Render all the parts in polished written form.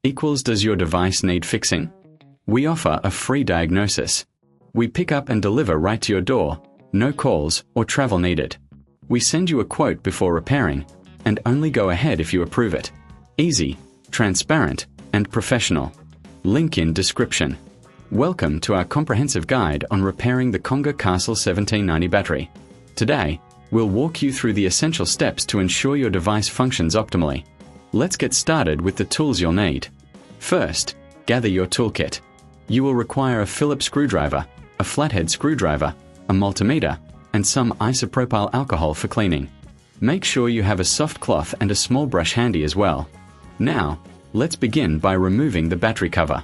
equals does your device need fixing? We offer a free diagnosis. We pick up and deliver right to your door, no calls or travel needed. We send you a quote before repairing, and only go ahead if you approve it. Easy, transparent, and professional. Link in description. Welcome to our comprehensive guide on repairing the Conga Castle 1790 battery. Today, we'll walk you through the essential steps to ensure your device functions optimally. Let's get started with the tools you'll need. First, gather your toolkit. You will require a Phillips screwdriver, a flathead screwdriver, a multimeter, and some isopropyl alcohol for cleaning. Make sure you have a soft cloth and a small brush handy as well. Now, let's begin by removing the battery cover.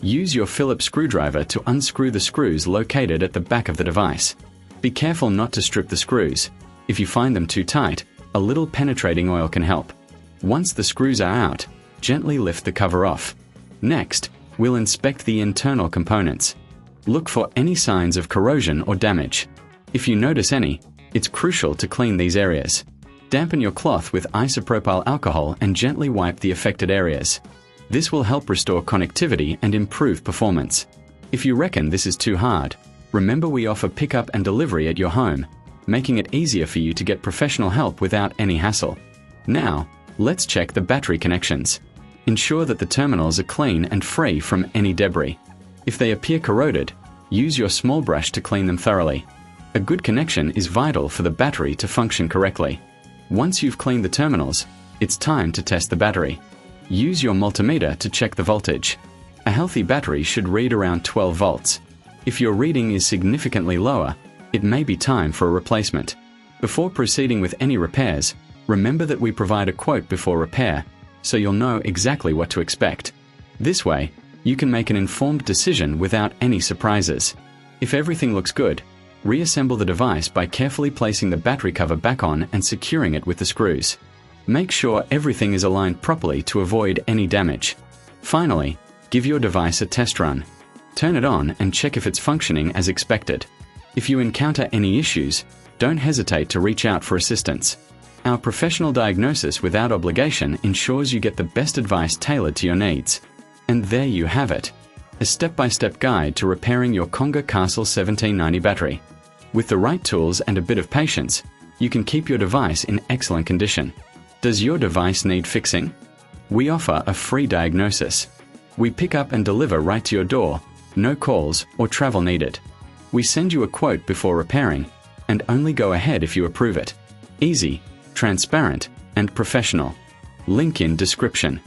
Use your Phillips screwdriver to unscrew the screws located at the back of the device. Be careful not to strip the screws. If you find them too tight, a little penetrating oil can help. Once the screws are out, gently lift the cover off. Next, we'll inspect the internal components. Look for any signs of corrosion or damage. If you notice any, it's crucial to clean these areas. Dampen your cloth with isopropyl alcohol and gently wipe the affected areas. This will help restore connectivity and improve performance. If you reckon this is too hard, remember we offer pickup and delivery at your home, making it easier for you to get professional help without any hassle. Now, let's check the battery connections. Ensure that the terminals are clean and free from any debris. If they appear corroded, use your small brush to clean them thoroughly. A good connection is vital for the battery to function correctly. Once you've cleaned the terminals, it's time to test the battery. Use your multimeter to check the voltage. A healthy battery should read around 12 volts. If your reading is significantly lower, it may be time for a replacement. Before proceeding with any repairs, remember that we provide a quote before repair, so you'll know exactly what to expect. This way, you can make an informed decision without any surprises. If everything looks good, reassemble the device by carefully placing the battery cover back on and securing it with the screws. Make sure everything is aligned properly to avoid any damage. Finally, give your device a test run. Turn it on and check if it's functioning as expected. If you encounter any issues, don't hesitate to reach out for assistance. Our professional diagnosis without obligation ensures you get the best advice tailored to your needs. And there you have it, a step-by-step guide to repairing your Conga Castle 1790 battery. With the right tools and a bit of patience, you can keep your device in excellent condition. Does your device need fixing? We offer a free diagnosis. We pick up and deliver right to your door, no calls or travel needed. We send you a quote before repairing, and only go ahead if you approve it. Easy, transparent, and professional. Link in description.